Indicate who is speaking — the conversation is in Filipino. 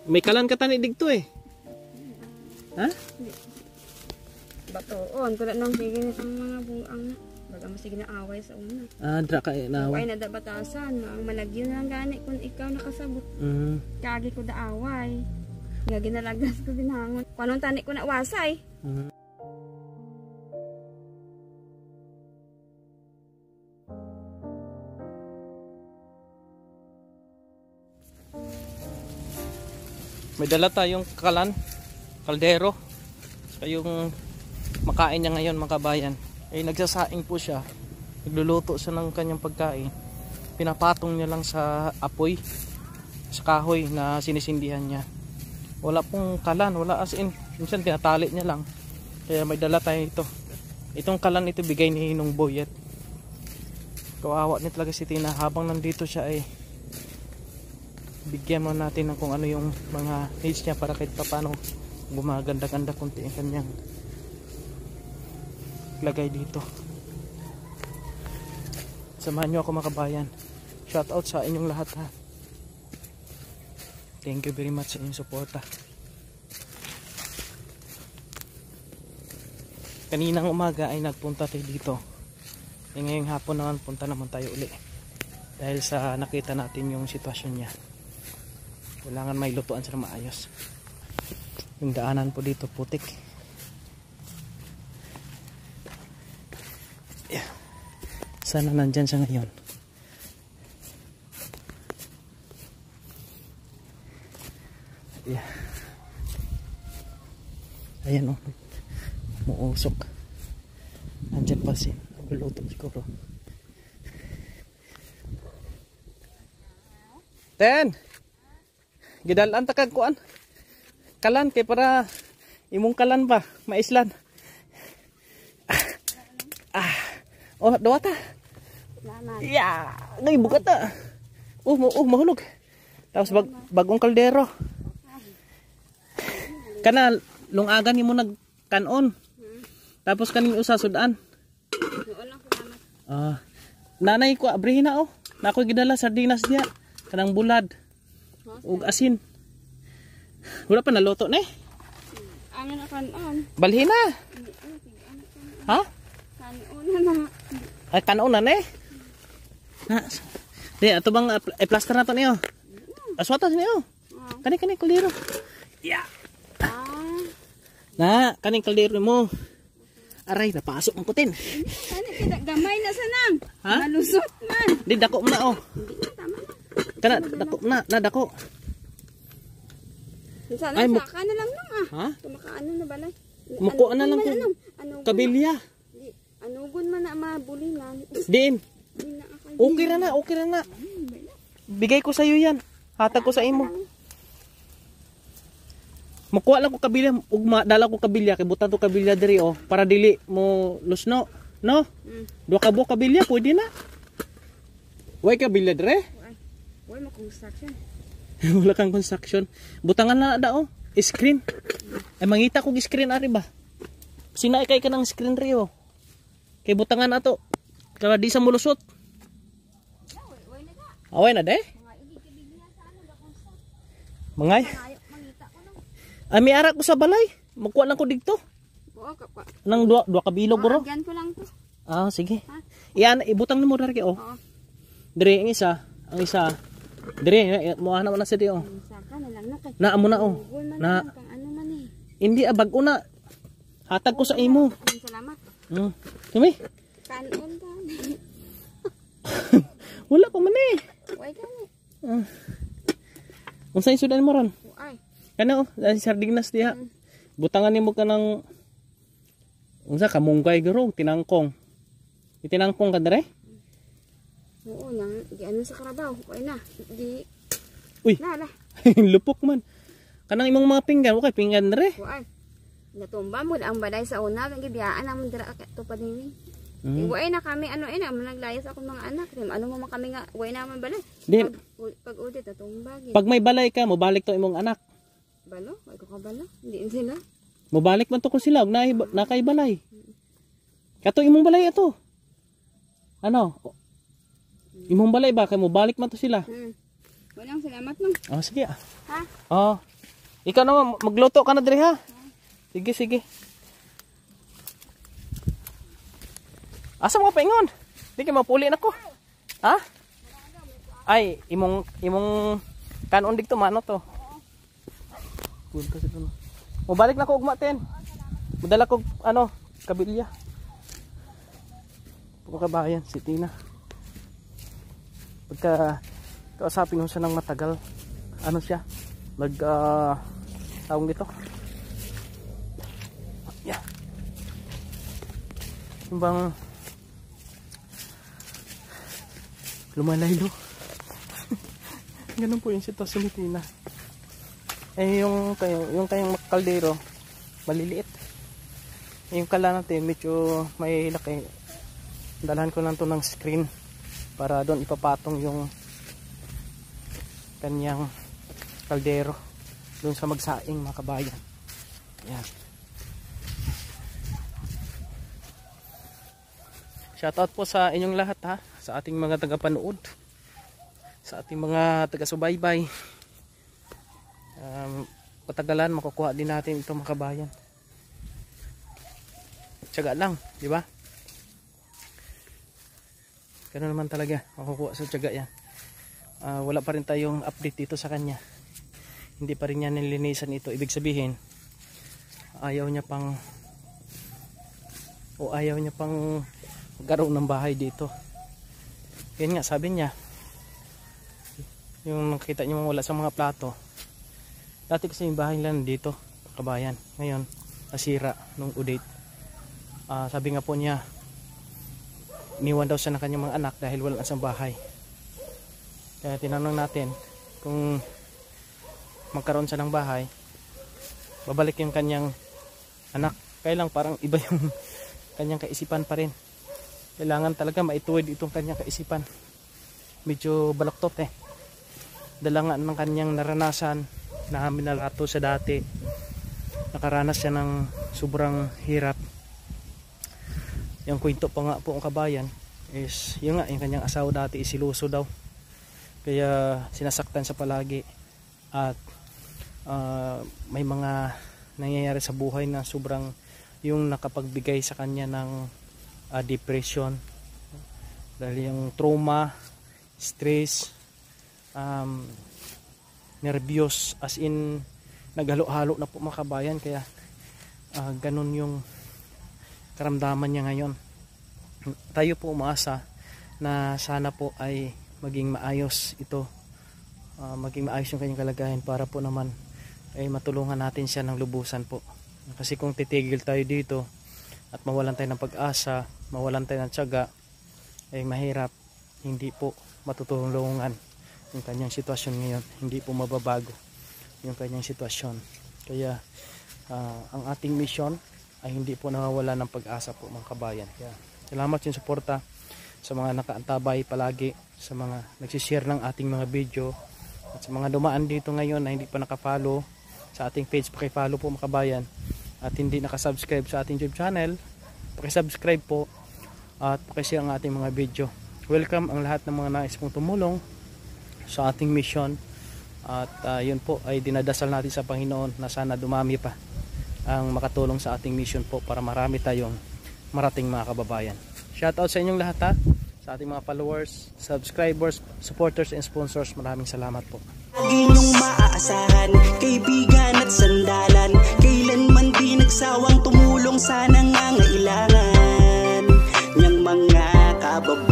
Speaker 1: May kalan ka tani digto eh. Ha?
Speaker 2: Batoon, wala nang sige ang mga buang na. Baga mo sige na away sa una.
Speaker 1: Dra ka na.
Speaker 2: Away na da batasan, ang malagyo na lang gani kung ikaw nakasabot. Kagi ko da away. Nga ginalagas ko binangon. Kanong tani ko na wasay.
Speaker 1: May dala tayong kaldero. Yung makain niya ngayon mga kabayan. Nagsasaing po siya. Nagluluto siya ng kanyang pagkain. Pinapatong niya lang sa apoy, sa kahoy na sinisindihan niya. Wala pong kalan, wala as in. Minsan tinatali niya lang. Kaya may dala tayo ito. Itong kalan ito bigay ni Ninong Boyet. Kawawa niya talaga si Tina. Habang nandito siya bigyan mo natin ng kung ano yung mga needs niya para kahit paano gumaganda-ganda kunti ang kanyang lagay dito. Samahan nyo ako mga kabayan. Shout out sa inyong lahat ha. Thank you very much sa inyong suporta. Kaninang umaga ay nagpunta tayo dito. Ngayong hapon naman punta naman tayo uli. Dahil sa nakita natin yung sitwasyon niya. Kailangan may lutuan sila maayos. Yung daanan po dito putik. Yeah. Sana nandyan siya ngayon. Yeah. Ayan o. Muusok. Nandyan pa si Nagluluto siguro. Ten! Gidalan ta kag kuan. Kalan kay para imong kalan ba maislan. Oh, dawa ta. Yeah, ngay bukat ta. Mahulog. Tapos bagong kaldero. Kana lungagan nimo nagkanon. Tapos kanin usa sudan. Nanay ko abrihin na Nako gidala sardinas diya. Kanang bulad. Ug asin. Wala pa naluto na
Speaker 2: Angin na kanon.
Speaker 1: Balhin na. Ha?
Speaker 2: Kanon na.
Speaker 1: Ay kanon na Di ato bang plaster na to niyo. Aswata niyo. Kani kaldero. Yeah. Kaning kaldero mo. Aray napasok ang kutin.
Speaker 2: Kani kita gamay na sanang.
Speaker 1: Ha?
Speaker 2: Malusot man.
Speaker 1: Di dako mo na
Speaker 2: Tama na.
Speaker 1: Kana dako na dako.
Speaker 2: Sana saka na lang
Speaker 1: Ha?
Speaker 2: Tumakaano na balay.
Speaker 1: Mukuan na lang ko. Kabilya.
Speaker 2: Anugon man na mabulinan.
Speaker 1: Din. Okay na. Bigay ko sa iyo yan. Hatag ko sa imo. Makuha lang ko kabilya, ug madala ko kabilya kay butan to kabilya diri para dili mo lusno, no? Duha ka buok kabilya pwede na. Way kabilya diri?
Speaker 2: Way mo construction.
Speaker 1: Wala kang construction. Butangan na screen. Ay mangita kog screen ari ba? Sinaay kay kanang screen ri Kay butangan ato. Kala di sa mulusot. Away na de? Mangay. May arak ko sa balay. Magkuha lang ko dito. Nang dua kabilog bro.
Speaker 2: Agyan ko lang to.
Speaker 1: Sige. Iyan ibutang mo diri Dire ang isa, dire mo ana na sa di
Speaker 2: Saka na lang kay.
Speaker 1: Na amo na Na
Speaker 2: Ano man
Speaker 1: hindi bag-o na. Hatag ko sa imo.
Speaker 2: Salamat.
Speaker 1: Kami?
Speaker 2: Kanon ka.
Speaker 1: Wala pa man
Speaker 2: Way kani.
Speaker 1: Unsay sudan mo ron?
Speaker 2: Ay.
Speaker 1: Kana sardinas diha. Butangan nimo kanang unsa ka munggay garo tinangkong. Itinangkong ka dere?
Speaker 2: Oo nang giano sa karabaw. Way na. Di.
Speaker 1: Uy.
Speaker 2: Nala.
Speaker 1: Lupok man. Kanang imong mga pinggan, okay pinggan dere.
Speaker 2: Way. Natumba mo ang balay sa una kang gibiyaan namon dira to pa dinhi. Way na kami naglayas ako mga anak. Ano mo man kami nga way naman balay. Pag udit natumba.
Speaker 1: Pag may balay ka, mobalik to imong anak.
Speaker 2: Balo? Way ko ka balo? Hindi sila.
Speaker 1: Mobalik man to ko sila, nakay balay. Kato imong balay ato. Ano? Imong balay ba kay mobalik man to sila?
Speaker 2: Walang salamat no.
Speaker 1: Sige
Speaker 2: Ha?
Speaker 1: Ikaw naman, magluto ka na dre ha. Sige, sige. Asa mga paingon? Di ka mapuli na ko. Ha? Ay, imong kanon digto mano to. Kun kasi to. Mobalik na ko ugma ten. Madala ko ano, kabilya. Pagkabayan si Tina. Pagka kausapin mo siya ng matagal, ano siya? Tawag dito. Yeah. Yung bang lumalaylo. Ganun po yung sitwasyon ni Tina. Eh yung kayong kaldero maliliit. Yung kala natin medyo may laki. Dalhan ko lang to ng screen para doon ipapatong yung kanyang kaldero doon sa magsaing mga kabayan. Yan. Shoutout po sa inyong lahat ha, sa ating mga tagapanood, sa ating mga taga-subaybay. Patagalan makukuha din natin ito mga kabayan. Tiyaga lang, di ba? Ganun naman talaga, makukuha sa tiyaga yan. Wala pa rin tayong update dito sa kanya. Hindi pa rin niya nilinisan ito. Ibig sabihin, ayaw niya pang magkaroon ng bahay dito. Yan nga, sabi niya, yung nakita niyo wala sa mga plato, dati kasi yung bahay lang dito, kabayan. Ngayon, nasira nung udate. Sabi nga po niya, iniwan daw siya ng kanyang mga anak dahil wala sa bahay. Kaya tinanong natin kung magkaroon siya ng bahay, babalik yung kanyang anak. Kaya lang parang iba yung kanyang kaisipan pa rin. Kailangan talaga maituwid itong kanyang kaisipan. Medyo balaktot eh. Dala nga ng kanyang naranasan na minalato sa dati. Nakaranas siya ng sobrang hirap. Yung kwento pa nga po ang kabayan is yung nga yung kanyang asawa dati isiluso daw. Kaya sinasaktan sa palagi. At may mga nangyayari sa buhay na sobrang yung nakapagbigay sa kanya ng depression dahil yung trauma, stress, nervyos, as in naghalo-halo na po mga kabayan. Kaya ganun yung karamdaman niya ngayon. Tayo po umaasa na sana po ay maging maayos ito, maging maayos yung kanyang kalagayan para po naman ay matulungan natin siya ng lubusan po. Kasi kung titigil tayo dito at mawalan tayo ng pag-asa, mawalan tayo ng tiyaga, ay mahirap, hindi po matutulungan yung kanyang sitwasyon ngayon. Hindi po mababago yung kanyang sitwasyon. Kaya ang ating mission ay hindi po nawawala ng pag-asa po mga kabayan. Kaya salamat yung suporta sa mga nakaantabay palagi, sa mga nagsishare ng ating mga video, at sa mga dumaan dito ngayon na hindi pa nakafollow sa ating page, paki-follow po mga kabayan. At hindi nakasubscribe sa ating YouTube channel, paki-subscribe po at paki-share ang ating mga video. Welcome ang lahat ng mga nais pong tumulong sa ating mission. At yun po ay dinadasal natin sa Panginoon na sana dumami pa ang makatulong sa ating mission po para marami tayong marating mga kababayan. Shoutout sa inyong lahat ha, sa ating mga followers, subscribers, supporters and sponsors. Maraming salamat po.
Speaker 3: Lagi niyong maaasahan, kaibigan at sandalan, kailanman di nagsawang tumulong sa nangangailangan niyang mga kababayan.